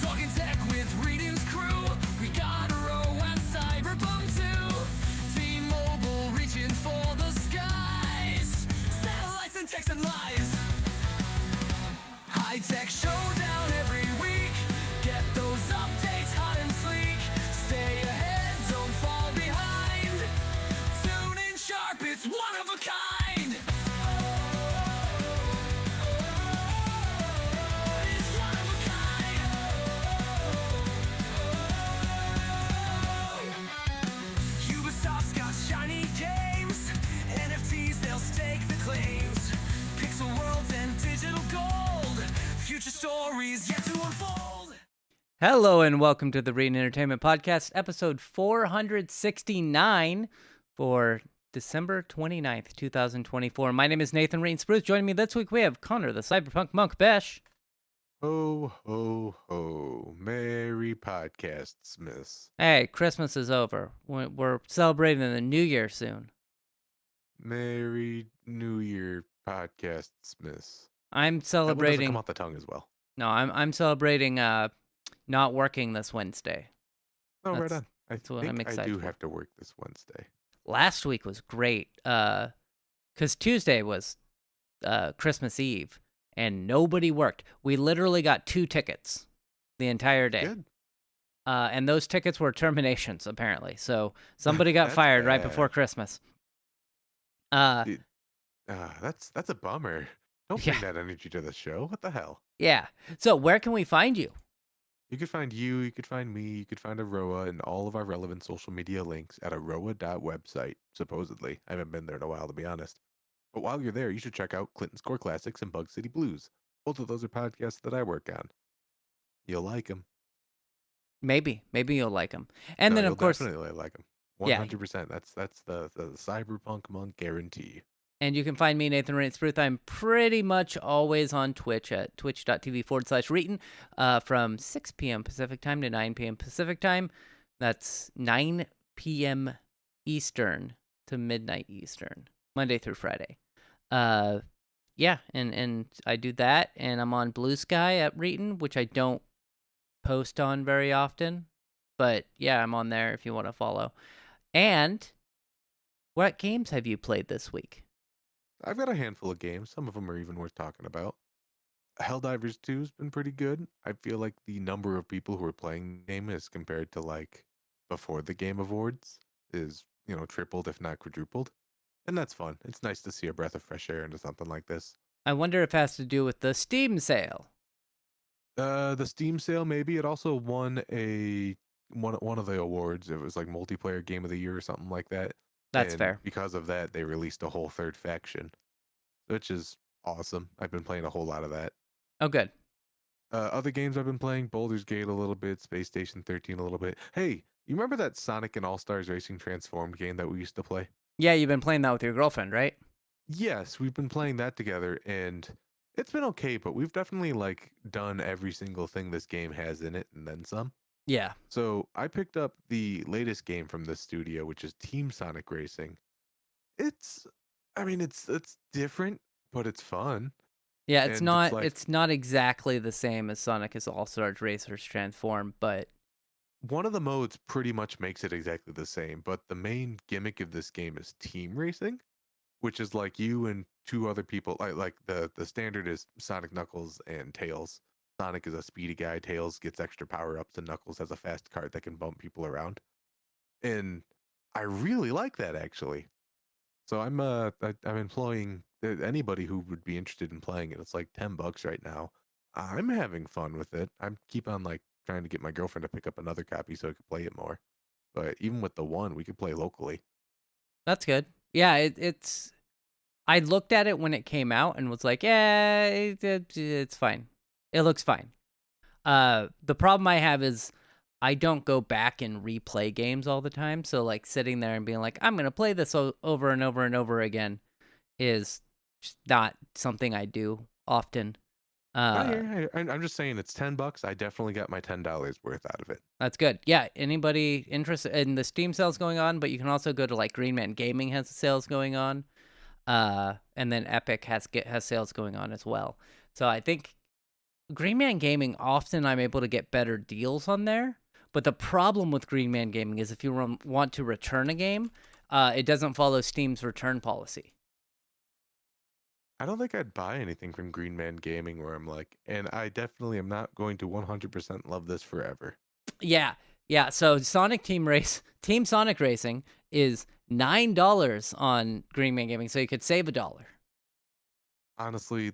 Talking tech with Reading's crew. We got a row and Cyberpunk 2. T-Mobile reaching for the skies. Satellites and text and lies. High-tech showdown every week. Get those updates hot and sleek. Stay ahead, don't fall behind. Tune in sharp, it's one of a kind. It's one of a kind. Ubisoft's got shiny games. NFTs, they'll stake the claims. Pixel worlds and digital gold. Future stories yet to unfold. Hello and welcome to the Reading Entertainment Podcast, episode 469 for December 29th, 2024. My name is Nathan Reed Spruce. Joining me this week, we have Connor, the Cyberpunk Monk Besh. Ho, ho, ho. Merry Podcasts, miss. Hey, Christmas is over. We're celebrating the New Year soon. Merry New Year Podcasts, miss. I'm That one doesn't celebrating. come off the tongue as well. No, I'm celebrating not working this Wednesday. Oh, right That's- on. I that's what I'm think I excited do for. have to work this Wednesday. Last week was great because Tuesday was Christmas Eve and nobody worked. We literally got 2 tickets the entire day. Good. And those tickets were terminations, apparently. So somebody got That's fired right before bad. Christmas. That's a bummer. Don't Yeah. bring that energy to the show. What the hell? Yeah. So where can we find you? You could find me, you could find Aroa and all of our relevant social media links at aroa.website, supposedly. I haven't been there in a while, to be honest. But while you're there, you should check out Clinton's Core Classics and Bug City Blues. Both of those are podcasts that I work on. You'll like them. Maybe you'll like them. And then, You'll of course, definitely like them. Yeah. 100%. That's the Cyberpunk Monk guarantee. and you can find me, Nathan Reed Spruce. I'm pretty much always on Twitch at twitch.tv/Reeton from 6 p.m. Pacific time to 9 p.m. Pacific time. That's 9 p.m. Eastern to midnight Eastern, Monday through Friday. Yeah, and I do that, and I'm on Blue Sky at Reeton, which I don't post on very often. But yeah, I'm on there if you want to follow. And what games have you played this week? I've got a handful of games. Some of them are even worth talking about. Helldivers 2 has been pretty good. I feel like the number of people who are playing the game as compared to like before the Game Awards is, tripled if not quadrupled. And that's fun. It's nice to see a breath of fresh air into something like this. I wonder if it has to do with the Steam sale. The Steam sale, maybe. It also won one of the awards. It was like multiplayer game of the year or something like that. That's And fair. because of that, they released a whole third faction, which is awesome. I've been playing a whole lot of that. Oh, good. Other games I've been playing, Baldur's Gate a little bit, Space Station 13 a little bit. Hey, you remember that Sonic and All-Stars Racing Transformed game that we used to play? Yeah, you've been playing that with your girlfriend, right? Yes, we've been playing that together, and it's been okay, but we've definitely like done every single thing this game has in it and then some. Yeah. So I picked up the latest game from this studio, which is Team Sonic Racing. It's different, but it's fun. Yeah, And it's it's not like- it's not exactly the same as Sonic as All-Stars Racers Transform, but One of the modes pretty much makes it exactly the same, but the main gimmick of this game is team racing, which is like you and 2 other people. Like the standard is Sonic, Knuckles, and Tails. Sonic is a speedy guy. Tails gets extra power ups, and Knuckles has a fast cart that can bump people around. And I really like that actually. So I'm employing anybody who would be interested in playing it. It's like $10 right now. I'm having fun with it. I keep on like trying to get my girlfriend to pick up another copy so I could play it more. But even with the one, we could play locally. that's good. Yeah, it's I looked at it when it came out and was like, yeah, it's fine. It looks fine. The problem I have is I don't go back and replay games all the time. So like sitting there and being like, I'm gonna play this over and over and over again is just not something I do often. I Uh, hear. I'm just saying it's $10. I definitely got my $10 worth out of it. that's good. Yeah, anybody interested in the Steam sales going on, but you can also go to like Green Man Gaming has sales going on. And then Epic has sales going on as well. So I think Green Man Gaming, often I'm able to get better deals on there. But the problem with Green Man Gaming is if you want to return a game, it doesn't follow Steam's return policy. I don't think I'd buy anything from Green Man Gaming where I'm like, and I definitely am not going to 100% love this forever. Yeah, yeah. So Team Sonic Racing is $9 on Green Man Gaming, so you could save $1. Honestly,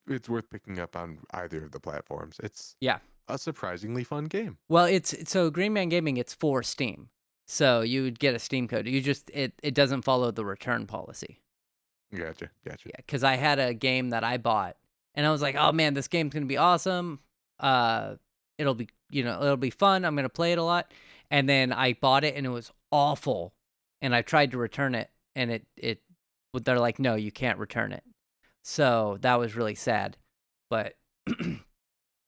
it's worth picking up on either of the platforms. It's Yeah. a surprisingly fun game. Well, it's so Green Man Gaming. It's for Steam, so you would get a Steam code. It doesn't follow the return policy. Gotcha. Yeah, because I had a game that I bought, and I was like, "Oh man, this game's gonna be awesome. Uh, it'll be fun. I'm gonna play it a lot." And then I bought it, and it was awful. And I tried to return it, and they're like, "No, you can't return it." So that was really sad. But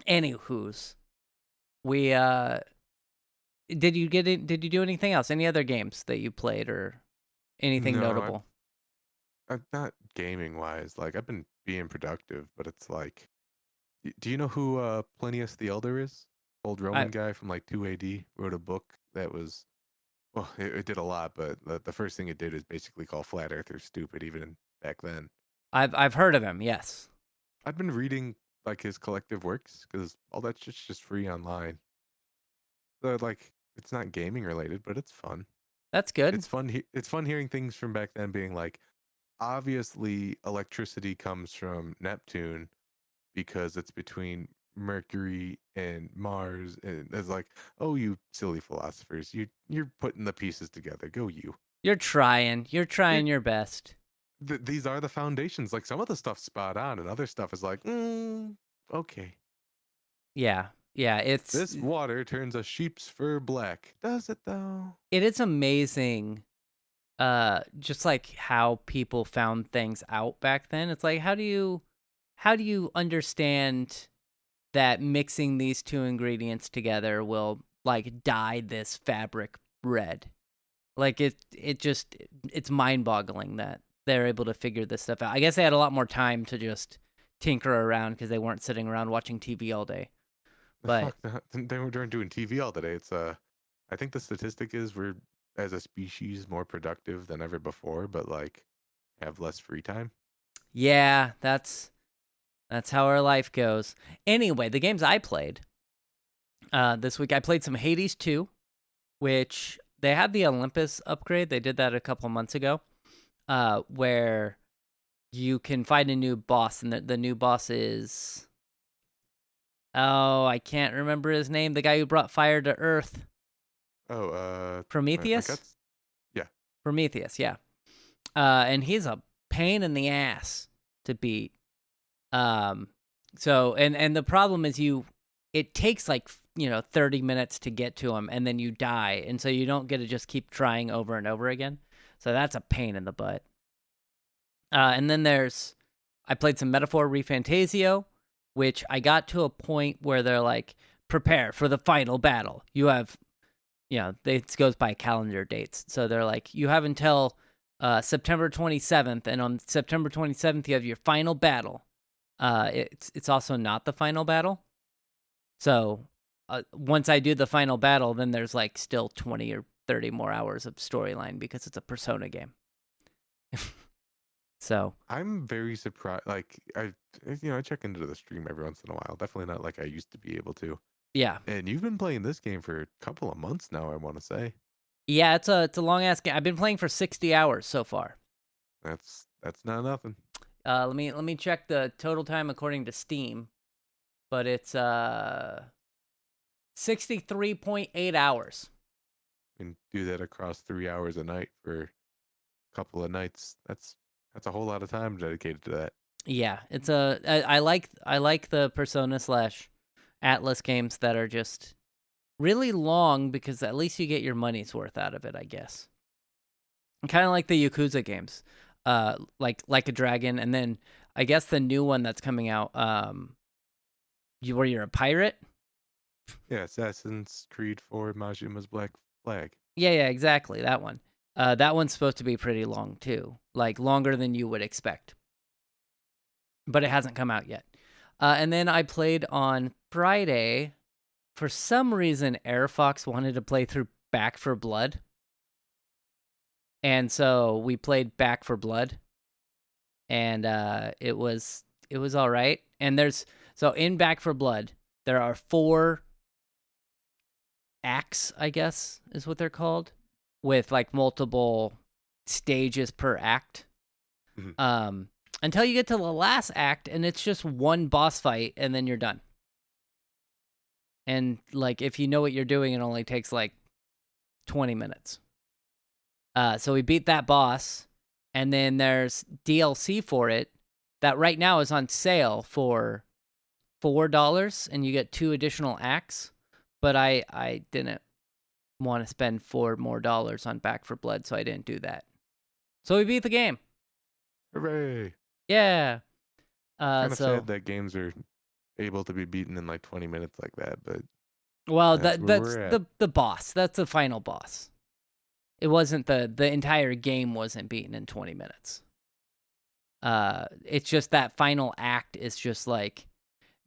anywho's, we did you do anything else? Any other games that you played or anything No, notable? I'm not gaming wise. Like I've been being productive, but it's like, do you know who Plinius the Elder is? Old I Roman guy from like 2 AD wrote a book that was, well, it did a lot, but the first thing it did is basically call flat earthers stupid even back then. I've heard of him, yes. I've been reading like his collective works because all that shit's just free online. So like it's not gaming related, but it's fun. That's good. It's fun. It's fun hearing things from back then being like, obviously electricity comes from Neptune because it's between Mercury and Mars, and it's like, oh, you silly philosophers, you're putting the pieces together. Go you. You're trying. You're You're trying your best. these are the foundations. Like some of the stuff's spot on, and other stuff is like, okay. Yeah. Yeah, This water turns a sheep's fur black. Does it though? it is amazing just like how people found things out back then. It's like how do you understand that mixing these two ingredients together will like dye this fabric red? Like it's mind-boggling that they're able to figure this stuff out. I guess they had a lot more time to just tinker around because they weren't sitting around watching TV all day. The But fuck that. They weren't doing TV all day. It's I think the statistic is we're as a species more productive than ever before, but like have less free time. yeah, that's how our life goes. Anyway, the games I played this week, I played some Hades 2, which they had the Olympus upgrade. They did that a couple months ago, where you can find a new boss, and the new boss is, oh, I can't remember his name. The guy who brought fire to Earth, Oh, my Prometheus. guts. Yeah, Prometheus, yeah. And he's a pain in the ass to beat. Um, so and the problem is it takes like 30 minutes to get to him, and then you die, and so you don't get to just keep trying over and over again. So that's a pain in the butt. And then I played some Metaphor Refantasio, which I got to a point where they're like, prepare for the final battle. You have, it goes by calendar dates. So they're like, you have until September 27th, and on September 27th, you have your final battle. It's also not the final battle. So once I do the final battle, then there's like still 20 or 30 more hours of storyline because it's a Persona game. So I'm very surprised. Like I check into the stream every once in a while. Definitely not like I used to be able to. yeah, And you've been playing this game for a couple of months now. I want to say yeah, it's a long ass game. I've been playing for 60 hours so far. that's not nothing. Let me check the total time according to Steam, but it's 63.8 hours. And do that across 3 hours a night for a couple of nights. That's a whole lot of time dedicated to that. Yeah, I like the Persona / Atlas games that are just really long because at least you get your money's worth out of it, I guess. Kind of like the Yakuza games. like a dragon, and then I guess the new one that's coming out, where you're a pirate. Yeah, Assassin's Creed 4 Majima's Black Flag. Yeah, exactly, that one. That one's supposed to be pretty long too, like longer than you would expect, but it hasn't come out yet. And then I played on Friday. For some reason, AirFox wanted to play through Back for Blood, and so we played Back for Blood, and it was all right. And so in Back for Blood, there are 4 acts, I guess is what they're called, with like multiple stages per act. Mhm. Until you get to the last act, and it's just one boss fight, and then you're done. And like if you know what you're doing, it only takes like 20 minutes. So we beat that boss, and then there's DLC for it that right now is on sale for $4, and you get 2 additional acts. But I didn't want to spend $4 more on Back for Blood, so I didn't do that. So we beat the game. Hooray! Yeah. Kind of So sad that games are able to be beaten in like 20 minutes like that, but well, that's where that's we're at. the boss. That's the final boss. It wasn't the entire game wasn't beaten in 20 minutes. It's just that final act is just like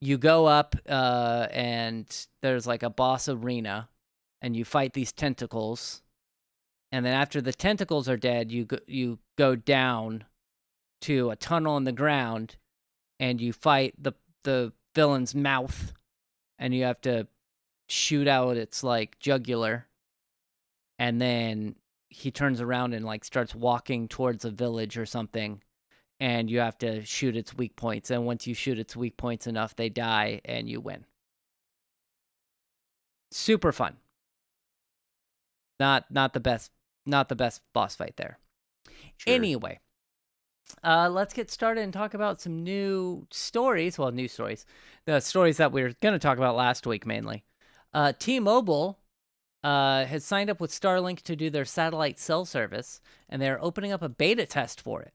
you go up and there's like a boss arena, and you fight these tentacles, and then after the tentacles are dead, you go down to a tunnel in the ground, and you fight the villain's mouth, and you have to shoot out its like jugular, and then he turns around and like starts walking towards a village or something, and you have to shoot its weak points, and once you shoot its weak points enough, they die and you win. Super fun. Not the best boss fight there. Sure. Anyway, let's get started and talk about some new stories. Well, new stories. The stories that we were going to talk about last week mainly. T-Mobile has signed up with Starlink to do their satellite cell service, and they're opening up a beta test for it.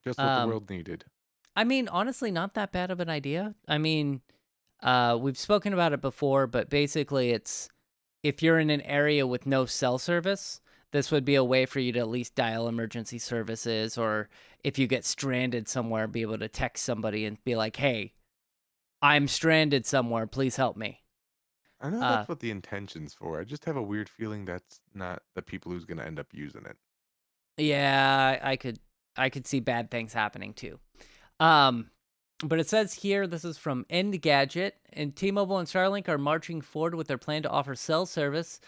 Just what the world needed. I mean, honestly, not that bad of an idea. I mean, we've spoken about it before, but basically it's if you're in an area with no cell service, this would be a way for you to at least dial emergency services, or if you get stranded somewhere, be able to text somebody and be like, hey, I'm stranded somewhere, please help me. I know that's what the intention's for. I just have a weird feeling that's not the people who's going to end up using it. Yeah, I could see bad things happening too. But it says here, this is from Engadget, and T-Mobile and Starlink are marching forward with their plan to offer cell service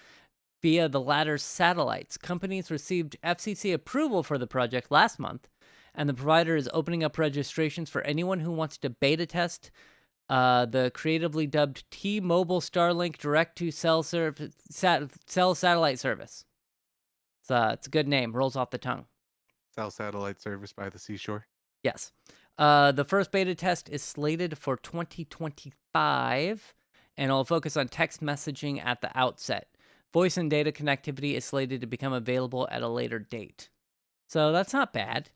via the latter's satellites. Companies received FCC approval for the project last month, and the provider is opening up registrations for anyone who wants to beta test the creatively dubbed T-Mobile Starlink Direct-to-Cell Cell Satellite Service. It's a good name, rolls off the tongue. Cell satellite service by the seashore. Yes. The first beta test is slated for 2025, and it'll focus on text messaging at the outset. Voice and data connectivity is slated to become available at a later date. So that's not bad.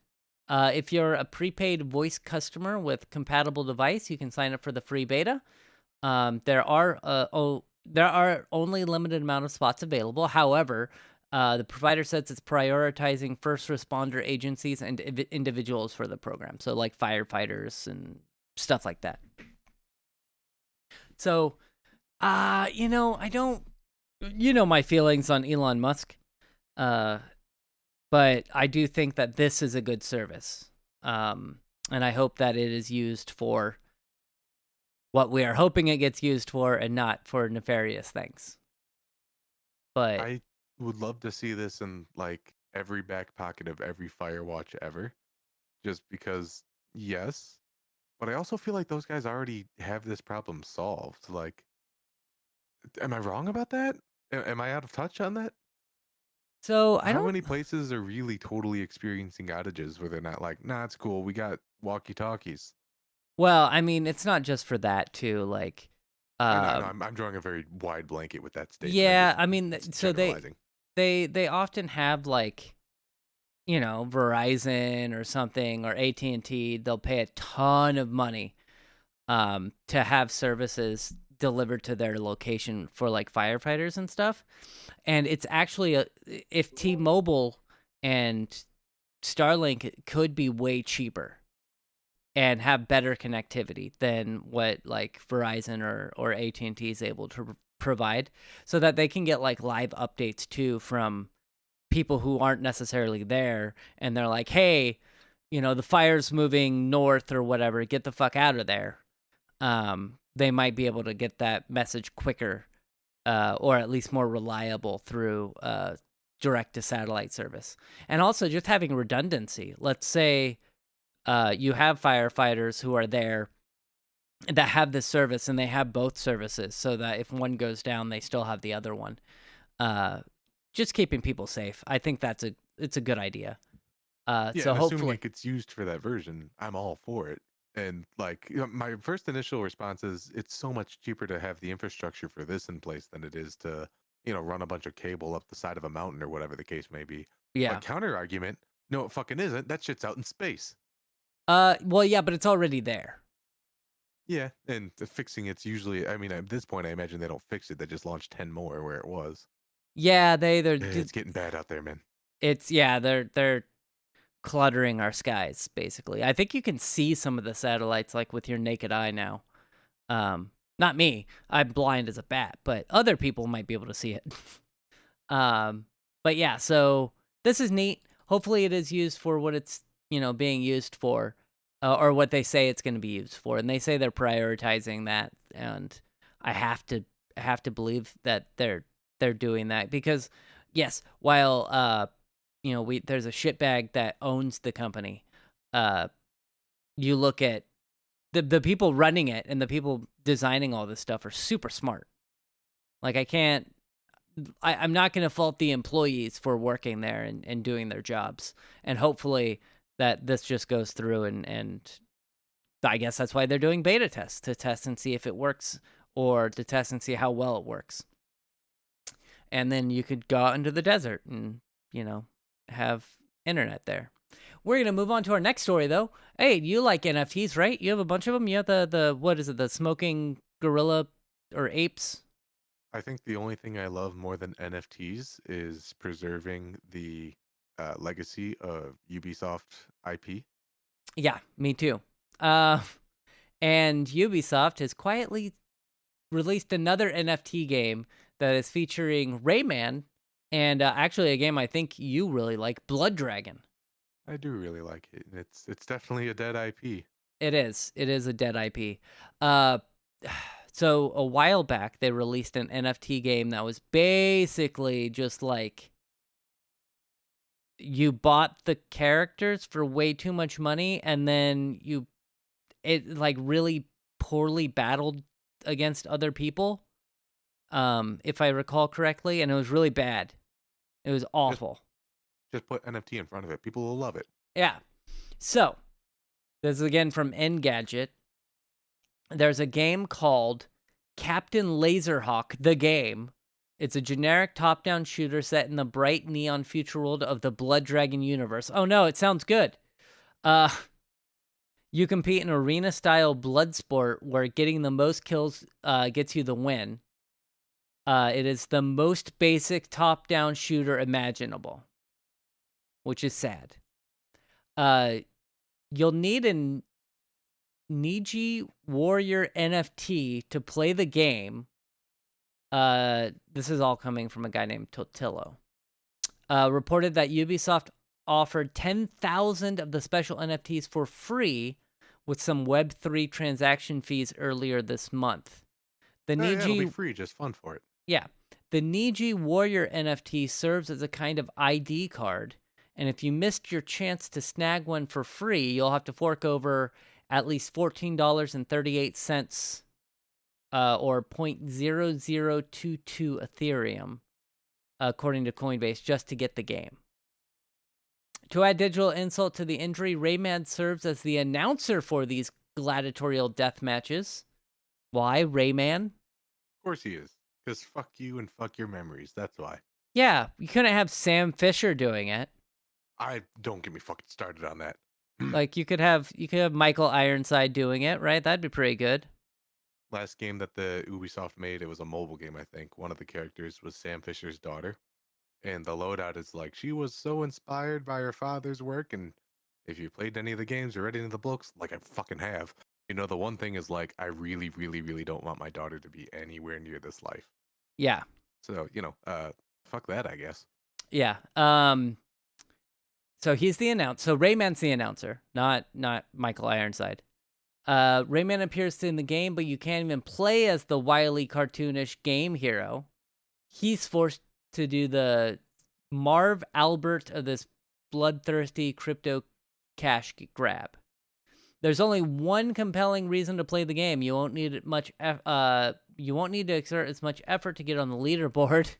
If you're a prepaid voice customer with compatible device, you can sign up for the free beta. There are only limited amount of spots available. However, the provider says it's prioritizing first responder agencies and individuals for the program, so like firefighters and stuff like that. So, I don't, my feelings on Elon Musk, but I do think that this is a good service, and I hope that it is used for what we are hoping it gets used for, and not for nefarious things. But I would love to see this in like every back pocket of every Firewatch ever, just because, yes, but I also feel like those guys already have this problem solved. Like, am I wrong about that? Am I out of touch on that? so I How don't. many places are really totally experiencing outages where they're not like, nah, it's cool, we got walkie-talkies? Well, I mean, it's not just for that too. Like, I know I'm drawing a very wide blanket with that statement. yeah, I mean, It's so generalizing. they often have like, Verizon or something or AT&T, they'll pay a ton of money to have services delivered to their location for like firefighters and stuff. And it's actually if T-Mobile and Starlink could be way cheaper and have better connectivity than what like Verizon or AT&T is able to provide, so that they can get like live updates too from people who aren't necessarily there, and they're like, hey, the fire's moving north or whatever, get the fuck out of there. They might be able to get that message quicker, or at least more reliable through direct to satellite service. And also just having redundancy. Let's say you have firefighters who are there that have this service, and they have both services, so that if one goes down, they still have the other one. Just keeping people safe. I think it's a good idea. Yeah, So and assuming hopefully, it gets used for that version, I'm all for it. And like, my first initial response is it's so much cheaper to have the infrastructure for this in place than it is to, run a bunch of cable up the side of a mountain or whatever the case may be. yeah. But counter argument, no, it fucking isn't. That shit's out in space. Well, yeah, but it's already there. Yeah, and fixing it's usually, I mean, at this point, I imagine they don't fix it. They just launch 10 more where it was. Yeah, It's getting bad out there, man. they're cluttering our skies basically. I think you can see some of the satellites like with your naked eye now. Not me. I'm blind as a bat, but other people might be able to see it. But yeah, so this is neat. Hopefully it is used for what it's, being used for, or what they say it's going to be used for. And they say they're prioritizing that, and I have to believe that they're doing that because yes, while there's a shitbag that owns the company. You look at the people running it and the people designing all this stuff are super smart. Like I'm not going to fault the employees for working there and doing their jobs. And hopefully that this just goes through and I guess that's why they're doing beta tests, to test and see if it works, or to test and see how well it works. And then you could go out into the desert and, have internet there. We're going to move on to our next story, though. Hey, you like NFTs, right? You have a bunch of them. You have the what is it, the smoking gorilla or apes? I think the only thing I love more than NFTs is preserving the legacy of Ubisoft IP. Yeah, me too. Uh, and Ubisoft has quietly released another NFT game that is featuring Rayman, and actually a game I think you really like, Blood Dragon. I do really like it. It's definitely a dead IP. It is. It is a dead IP. Uh, so a while back, they released an NFT game that was basically just like you bought the characters for way too much money, and then it like really poorly battled against other people, if I recall correctly, and it was really bad. It was Just awful. just put NFT in front of it. People will love it. Yeah. So this is again from Engadget. There's a game called Captain Laserhawk, the game. It's a generic top-down shooter set in the bright neon future world of the Blood Dragon universe. Oh no, it sounds good. Uh, you compete in arena-style blood sport where getting the most kills gets you the win. It is the most basic top-down shooter imaginable, which is sad. You'll need an Niji Warrior NFT to play the game. This is all coming from a guy named Totillo. Reported that Ubisoft offered 10,000 of the special NFTs for free with some Web3 transaction fees earlier this month. The Yeah, it'll be Niji, free, just fun for it. yeah, the Niji Warrior NFT serves as a kind of ID card, and if you missed your chance to snag one for free, you'll have to fork over at least $14.38, or 0.0022 Ethereum, according to Coinbase, just to get the game. To add digital insult to the injury, Rayman serves as the announcer for these gladiatorial death matches. Why, Rayman? Of course he is. Because fuck you and fuck your memories. That's why. Yeah, you couldn't have Sam Fisher doing it. I don't get me fucking started on that. Like you could have Michael Ironside doing it, right? That'd be pretty good. Last game that the Ubisoft made, it was a mobile game, I think. One of the characters was Sam Fisher's daughter. And the loadout is like, she was so inspired by her father's work. And if you played any of the games or read any of the books, like I fucking have, the one thing is like, I really, really, really don't want my daughter to be anywhere near this life. Yeah. So, fuck that, I guess. Yeah. So he's the announcer. So Rayman's the announcer, not Michael Ironside. Rayman appears in the game, but you can't even play as the wily, cartoonish game hero. He's forced to do the Marv Albert of this bloodthirsty crypto cash grab. There's only one compelling reason to play the game. You won't need you won't need to exert as much effort to get on the leaderboard.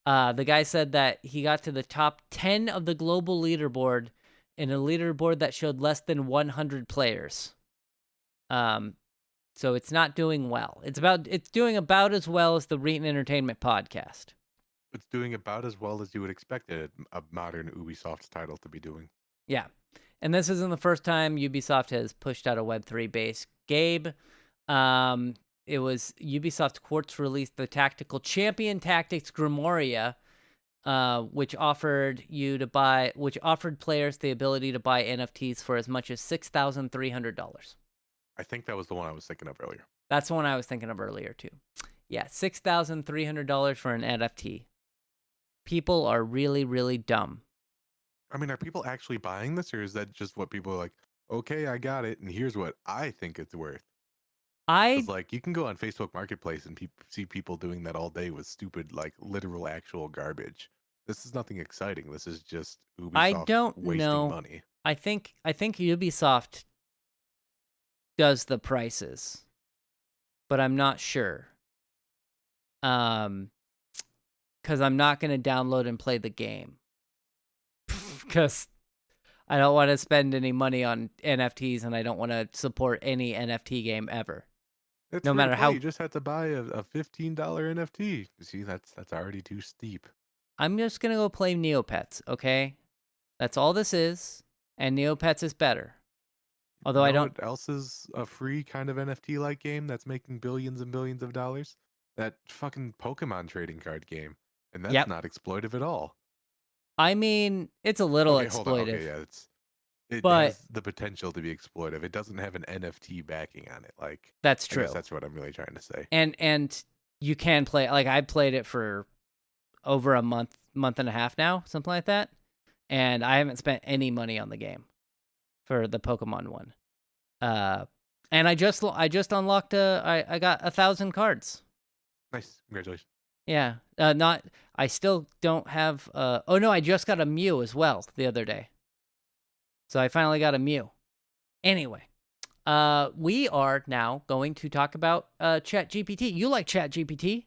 The guy said that he got to the top 10 of the global leaderboard in a leaderboard that showed less than 100 players. So it's not doing well. It's doing about as well as the Reetin Entertainment podcast. It's doing about as well as you would expect a modern Ubisoft title to be doing. Yeah. And this isn't the first time Ubisoft has pushed out a Web3 based game. It was Ubisoft Quartz released the Tactical Champion Tactics Grimoria, which offered players the ability to buy NFTs for as much as $6,300. I think that was the one I was thinking of earlier. That's the one I was thinking of earlier too. Yeah, $6,300 for an NFT. People are really, really dumb. I mean, are people actually buying this, or is that just what people are like? Okay, I got it, and here's what I think it's worth. It's like you can go on Facebook Marketplace and see people doing that all day with stupid, like literal, actual garbage. This is nothing exciting. This is just Ubisoft wasting money. I think Ubisoft does the prices, but I'm not sure. Because I'm not going to download and play the game. Because I don't want to spend any money on NFTs, and I don't want to support any NFT game ever. It's no matter how you just have to buy a $15 NFT. See, that's already too steep. I'm just gonna go play Neopets, okay? That's all this is, and Neopets is better. Although I don't. What else is a free kind of NFT like game that's making billions and billions of dollars? That fucking Pokemon trading card game, and that's not exploitive at all. I mean, it's a little exploitive. Okay, yeah, it but has the potential to be exploitive. It doesn't have an NFT backing on it. Like that's true. I guess that's what I'm really trying to say. And you can play. Like I played it for over a month and a half now, something like that, and I haven't spent any money on the game for the Pokemon one. And I just unlocked I got 1,000 cards. Nice, congratulations. Yeah, I still don't have. Oh no, I just got a Mew as well the other day. So I finally got a Mew. Anyway, we are now going to talk about ChatGPT. You like ChatGPT?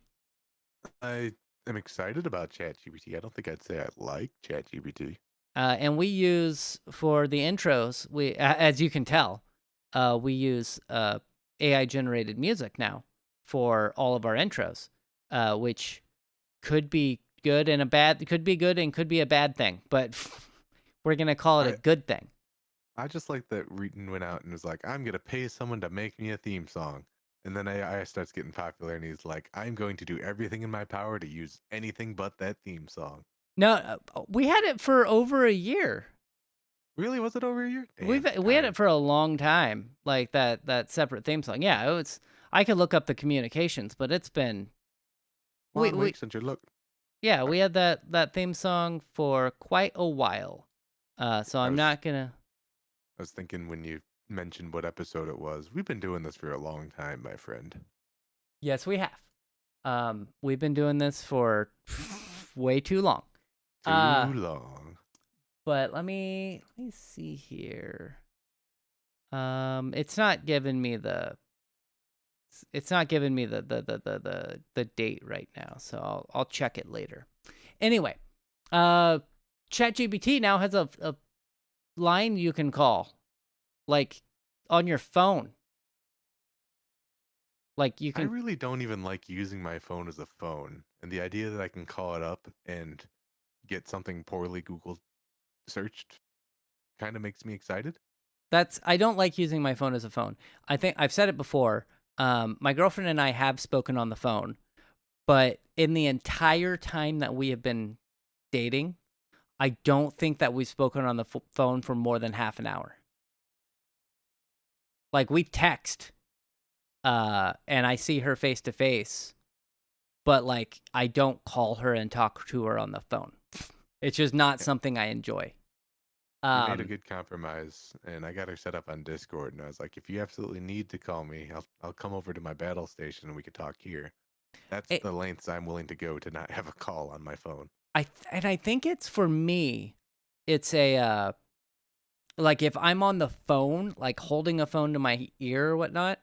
I am excited about ChatGPT. I don't think I'd say I like ChatGPT. And we use for the intros. As you can tell, we use AI generated music now for all of our intros, which could be good and could be good and could be a bad thing, but we're gonna call it a good thing. I just like that Reetin went out and was like, I'm gonna pay someone to make me a theme song. And then AI starts getting popular and he's like, I'm going to do everything in my power to use anything but that theme song. No, we had it for over a year. Really? Was it over a year? Damn, we had it for a long time, like that separate theme song. Yeah, I could look up the communications, but it's been. Since you look. Yeah, we had that theme song for quite a while. So I'm not gonna. I was thinking when you mentioned what episode it was. We've been doing this for a long time, my friend. Yes, we have. We've been doing this for way too long. Too long. But let me see here. It's not giving me the date right now, so I'll check it later. Anyway, ChatGPT now has a line you can call, like on your phone. Like you can. I really don't even like using my phone as a phone, and the idea that I can call it up and get something poorly Googled searched kind of makes me excited. I don't like using my phone as a phone. I think I've said it before. My girlfriend and I have spoken on the phone, but in the entire time that we have been dating, I don't think that we've spoken on the phone for more than half an hour. Like we text, and I see her face to face, but like I don't call her and talk to her on the phone. It's just not Yeah, something I enjoy. we made a Um, good compromise, and I got her set up on Discord, and I was like, if you absolutely need to call me, I'll come over to my battle station and we could talk here. That's it, the lengths I'm willing to go to not have a call on my phone. and I think it's for me. It's a like if I'm on the phone, like holding a phone to my ear or whatnot.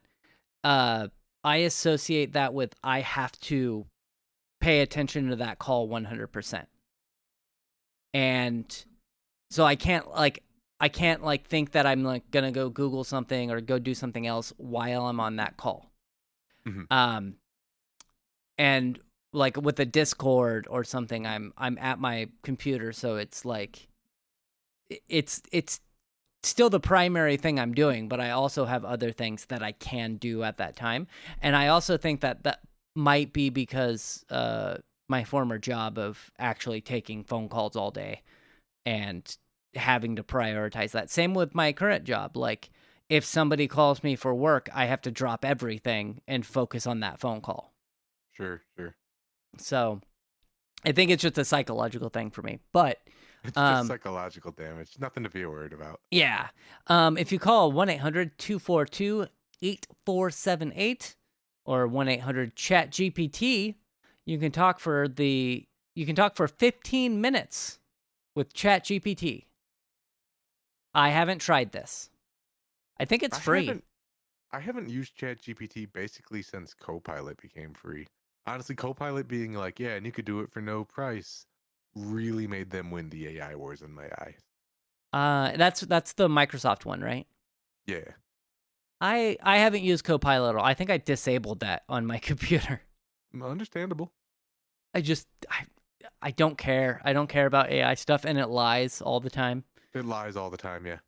Uh, I associate that with I have to pay attention to that call 100%. And so I can't like think that I'm like gonna go Google something or go do something else while I'm on that call. Mhm. Um, and like with a Discord or something, I'm at my computer, so it's like it's still the primary thing I'm doing, but I also have other things that I can do at that time. And I also think that that might be because my former job of actually taking phone calls all day and having to prioritize that. Same with my current job. Like if somebody calls me for work, I have to drop everything and focus on that phone call. Sure, sure. So I think it's just a psychological thing for me. But It's just um, psychological damage. Nothing to be worried about. yeah. If you call 1-800-242-8478 or 1-800-CHAT-GPT, you can talk for 15 minutes with ChatGPT. I haven't tried this. I think it's I free. haven't I haven't used ChatGPT basically since Copilot became free. Honestly, Copilot being like, yeah, and you could do it for no price, really made them win the AI wars in my eyes. That's the Microsoft one, right? Yeah, I haven't used Copilot at all. I think I disabled that on my computer. understandable. I just I don't care. I don't care about AI stuff, and it lies all the time. It lies all the time. Yeah,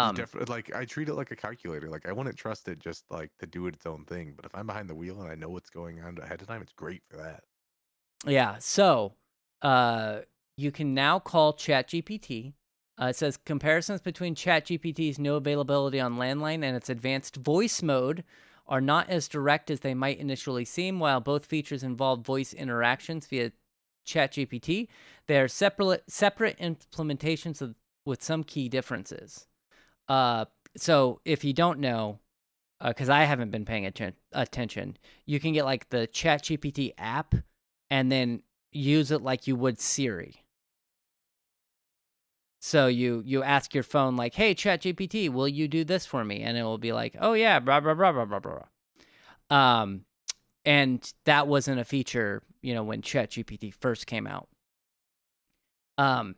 you Um, definitely like. I treat it like a calculator. Like I wouldn't trust it just like to do its own thing. But if I'm behind the wheel and I know what's going on ahead of time, it's great for that. yeah. So, uh, you can now call ChatGPT. It says comparisons between ChatGPT's no availability on landline and its advanced voice mode are not as direct as they might initially seem. While both features involve voice interactions via ChatGPT, they are separate implementations with some key differences. Uh, so if you don't know, because I haven't been paying attention, you can get like the ChatGPT app and then use it like you would Siri. So you ask your phone like, "Hey ChatGPT, will you do this for me?" And it will be like, "Oh yeah, blah blah blah blah blah blah." Um, and that wasn't a feature, when ChatGPT first came out. Um,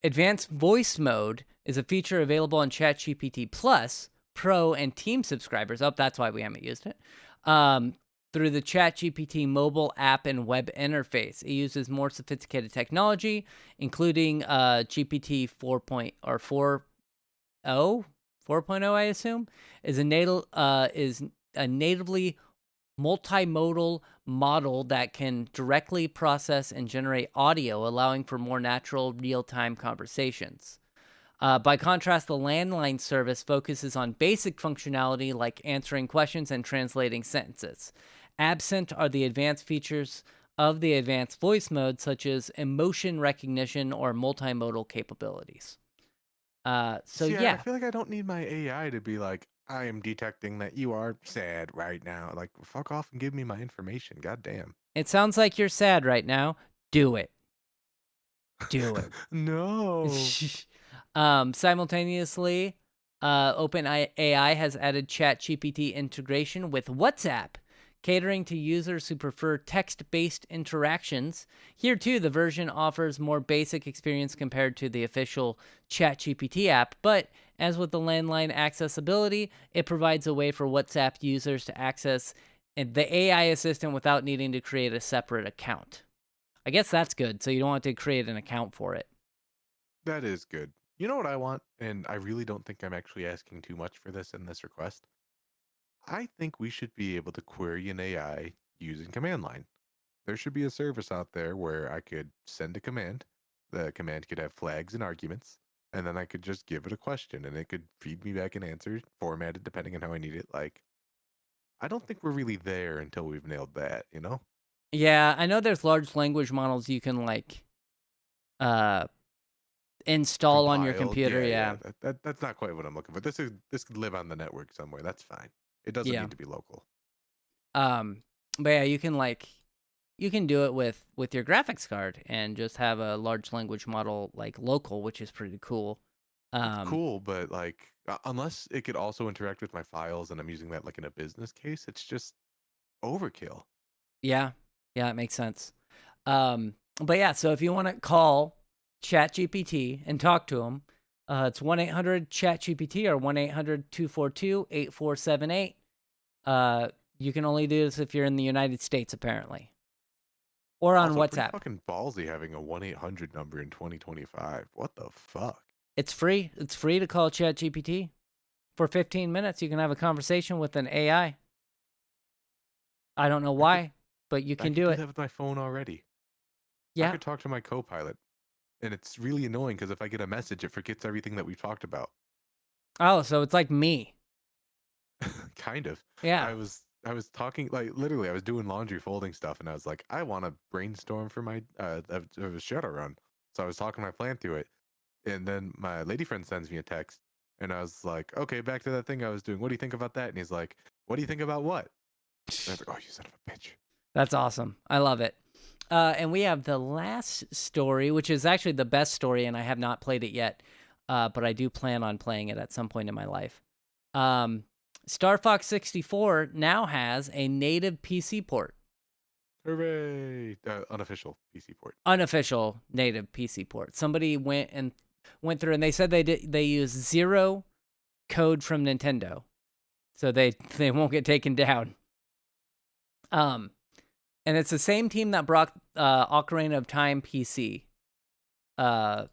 Advanced voice mode is a feature available on ChatGPT Plus, Pro, and Team subscribers. Oh, that's why we haven't used it. Um, Through the ChatGPT mobile app and web interface. It uses more sophisticated technology, including GPT 4.0, I assume, is a natively multimodal model that can directly process and generate audio, allowing for more natural, real time conversations. By contrast, the landline service focuses on basic functionality like answering questions and translating sentences. Absent are the advanced features of the advanced voice mode, such as emotion recognition or multimodal capabilities. So, See, I yeah, feel like I don't need my AI to be like, I am detecting that you are sad right now. Like, fuck off and give me my information. God damn. it sounds like you're sad right now. Do it. Do it. No. Simultaneously, OpenAI has added ChatGPT integration with WhatsApp, catering to users who prefer text-based interactions. Here, too, the version offers more basic experience compared to the official ChatGPT app, but as with the landline accessibility, it provides a way for WhatsApp users to access the AI assistant without needing to create a separate account. I guess that's good, so you don't have to create an account for it. That is good. You know what I want? And I really don't think I'm actually asking too much for this in this request. I think we should be able to query an AI using command line. There should be a service out there where I could send a command. The command could have flags and arguments, and then I could just give it a question and it could feed me back an answer formatted depending on how I need it. Like, I don't think we're really there until we've nailed that, you know? Yeah, I know there's large language models you can like uh install on your Compiled. computer. Yeah. Yeah. That's not quite what I'm looking for. This could live on the network somewhere. That's fine. It doesn't Yeah. need to be local. Um but yeah, you can do it with your graphics card and just have a large language model like local, which is pretty cool. It's Um cool, but like unless it could also interact with my files and I'm using that like in a business case, it's just overkill. yeah. Yeah, it makes sense. But yeah, so if you want to call ChatGPT and talk to him, it's 1-800-CHAT-GPT or 1-800-242-8478. You can only do this if you're in the United States, apparently, or on Also, pretty WhatsApp. fucking ballsy having a 1-800 number in 2025. What the fuck? It's free. It's free to call ChatGPT. For 15 minutes, you can have a conversation with an AI. I don't know I could why, but you I can could do do it. that with my phone already. I Yeah. could talk to my co-pilot, and it's really annoying because if I get a message, it forgets everything that we've talked about. Oh, so it's like me. Kind of. Yeah. I was talking like literally I was doing laundry folding stuff and I was like, I want to brainstorm for my of a shadow run. So I was talking my plan through it. And then my lady friend sends me a text and I was like, okay, back to that thing I was doing. What do you think about that? And he's like, what do you think about what? And I was like, oh, you son of a bitch. That's awesome. I love it. And we have the last story, which is actually the best story, and I have not played it yet, but I do plan on playing it at some point in my life. Um, Star Fox 64 now has a native PC port, Hooray. Unofficial PC port. unofficial native PC port. Somebody went through and they said they use zero code from Nintendo, so they won't get taken down. Um, and it's the same team that brought Ocarina of Time PC uh,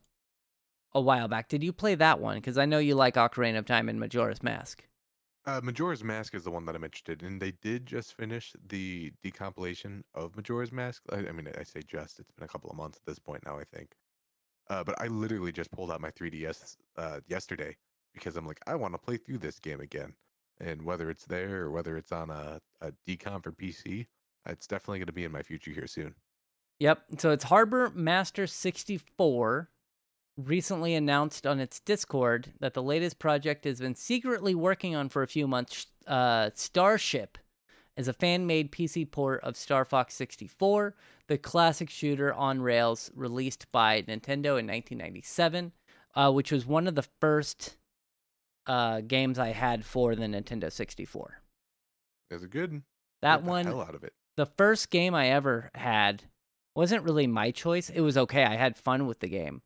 a while back. Did you play that one? Because I know you like Ocarina of Time and Majora's Mask. Majora's Mask is the one that I'm interested in. They did just finish the decompilation of Majora's Mask. I mean, I say just, it's been a couple of months at this point now, I think. But I literally just pulled out my 3DS yesterday because I'm like, I want to play through this game again. And whether it's there or whether it's on a decom for PC, it's definitely going to be in my future here soon. Yep. So it's Harbor Master 64 recently announced on its Discord that the latest project has been secretly working on for a few months. Starship is a fan-made PC port of Star Fox 64, the classic shooter on rails released by Nintendo in 1997, which was one of the first games I had for the Nintendo 64. It's a good. That Played the one, hell out of it. the first game I ever had, wasn't really my choice. It was okay. I had fun with the game.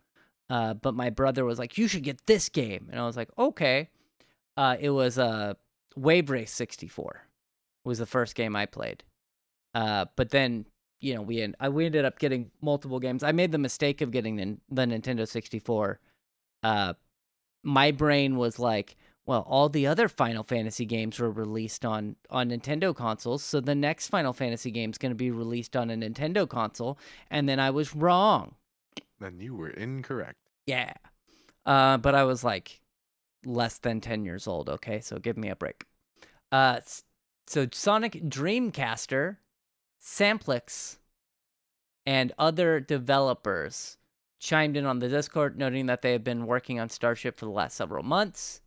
But my brother was like, you should get this game. And I was like, okay. It was Wave Race 64 was the first game I played. But then, you know, we ended up getting multiple games. I made the mistake of getting the Nintendo 64. My brain was like, well, all the other Final Fantasy games were released on Nintendo consoles, so the next Final Fantasy game is going to be released on a Nintendo console, and then I was wrong. Then you were incorrect. Yeah. But I was like less than 10 years old, okay? So give me a break. So Sonic Dreamcaster, Samplix, and other developers chimed in on the Discord, noting that they have been working on Starship for the last several months.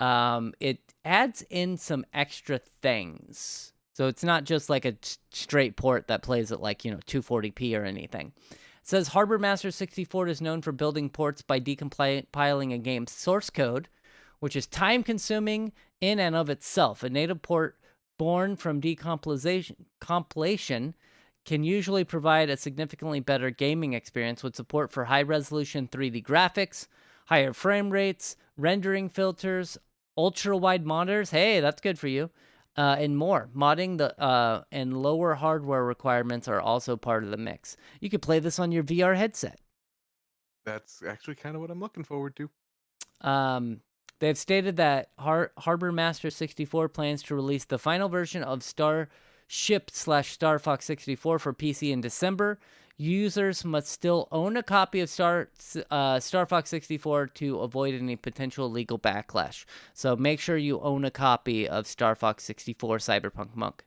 It adds in some extra things. So it's not just like a straight port that plays at like, 240p or anything. It says Harbor Master 64 is known for building ports by decompiling a game's source code, which is time-consuming in and of itself. A native port born from compilation can usually provide a significantly better gaming experience with support for high-resolution 3D graphics, higher frame rates, rendering filters, ultra-wide monitors. Hey, that's good for you. And more. Modding and lower hardware requirements are also part of the mix. You could play this on your VR headset. That's actually kind of what I'm looking forward to. Um, they've stated that Harbor Master 64 plans to release the final version of Starship/Star Fox 64 for PC in December. Users must still own a copy of Star Fox 64 to avoid any potential legal backlash. So make sure you own a copy of Star Fox 64 Cyberpunk Monk.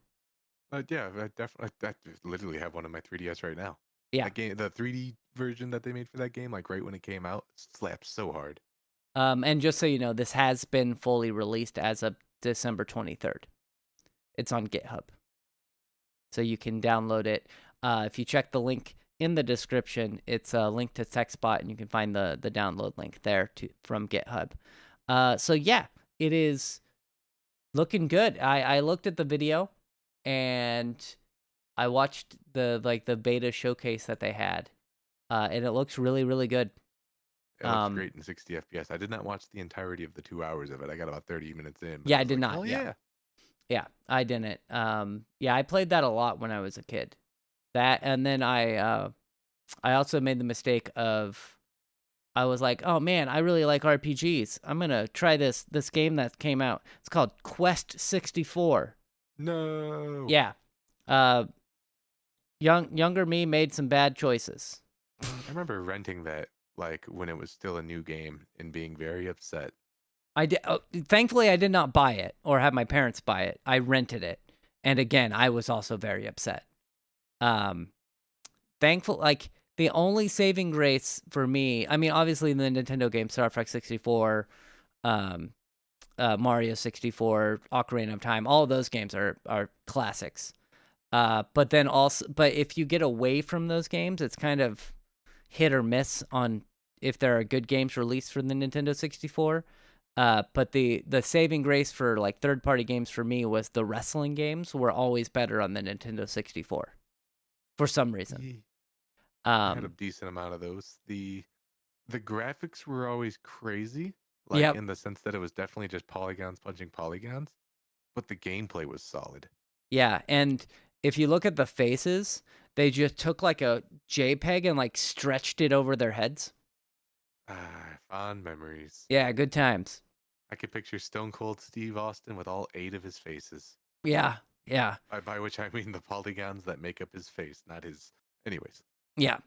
Yeah, I definitely. I literally have one in my 3DS right now. Yeah. That game, the 3D version that they made for that game, like right when it came out, slaps so hard. And just so you know, this has been fully released as of December 23rd. It's on GitHub, so you can download it. If you check the link in the description, it's a link to TechSpot, and you can find the download link there from GitHub. So yeah, it is looking good. I looked at the video, and I watched the beta showcase that they had, and it looks really really good. It looks great in 60 FPS. I did not watch the entirety of the 2 hours of it. I got about 30 minutes in, but Yeah, I I was did like, not. hell Yeah. yeah. Yeah, I didn't. Yeah, I played that a lot when I was a kid. That, and then I also made the mistake of, I was like, oh man, I really like RPGs. I'm gonna try this game that came out. It's called Quest 64. No. Yeah, uh, younger me made some bad choices. I remember renting that like when it was still a new game and being very upset. I did. Thankfully, I did not buy it or have my parents buy it. I rented it, and again, I was also very upset. Um, thankful, like the only saving grace for me, I mean, obviously the Nintendo games, Star Fox 64, um, Mario 64, Ocarina of Time, all of those games are classics. But then also, but if you get away from those games, it's kind of hit or miss on if there are good games released for the Nintendo 64. But the saving grace for like third party games for me was the wrestling games were always better on the Nintendo 64 for some reason. Yeah, I had a Um, decent amount of those. The graphics were always crazy, like yep. in the sense that it was definitely just polygons punching polygons, but the gameplay was solid. Yeah, and if you look at the faces, they just took like a JPEG and like stretched it over their heads. Ah, fond memories. Yeah, good times. I could picture Stone Cold Steve Austin with all 8 of his faces. Yeah, yeah, By which I mean the polygons that make up his face, not his. Anyways, yeah.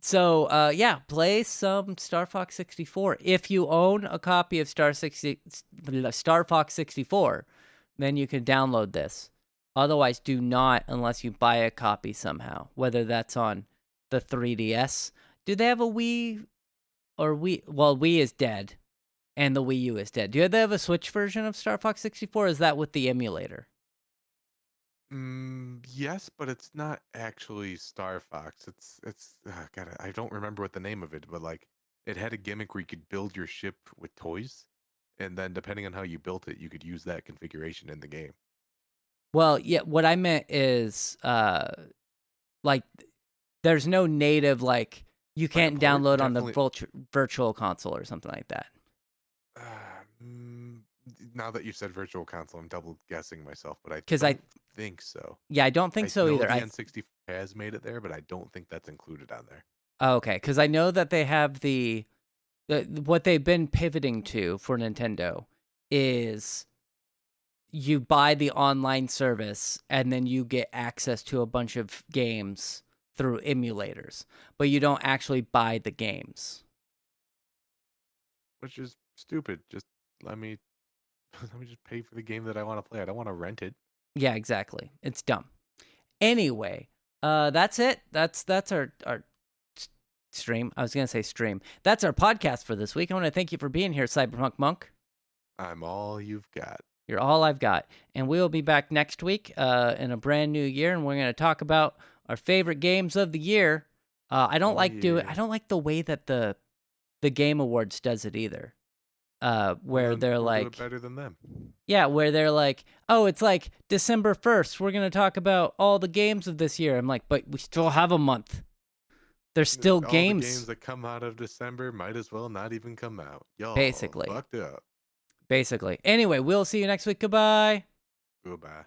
So, yeah, play some Star Fox 64. If you own a copy of Star Fox 64, then you can download this. Otherwise, do not unless you buy a copy somehow, whether that's on the 3DS. Do they have a Wii or Wii? Well, Wii is dead. And the Wii U is dead. Do they have a Switch version of Star Fox 64? Or is that with the emulator? yes, but it's not actually Star Fox. It's God, I don't remember what the name of it, but like it had a gimmick where you could build your ship with toys, and then depending on how you built it, you could use that configuration in the game. Well, yeah, what I meant is like there's no native like you Like a can't port, download on the definitely. virtual console or something like that. Uh, mm, now that you said Virtual Console, I'm double guessing myself, but I Cuz I don't think so. yeah, I don't think I so know either. the N64 has made it there, but I don't think that's included on there. Okay, cuz I know that they have what they've been pivoting to for Nintendo is you buy the online service and then you get access to a bunch of games through emulators, but you don't actually buy the games. Which is stupid. Just let me let me just pay for the game that I want to play. I don't want to rent it. Yeah, exactly. It's dumb. Anyway, that's it. That's our stream. I was gonna say stream. That's our podcast for this week. I want to thank you for being here, Cyberpunk Monk. I'm all you've got. You're all I've got, and we will be back next week in a brand new year, and we're gonna talk about our favorite games of the year. I don't Oh like yeah. I don't like the way that the Game Awards does it either. Well Where then they're we'll do it like, better than them. yeah, where they're like, oh, it's like December 1st. We're going to talk about all the games of this year. I'm like, but we still have a month. There's still All the games games, that come out of December might as well not even come out. Y'all basically. fucked up. Basically. Anyway, we'll see you next week. Goodbye. Goodbye.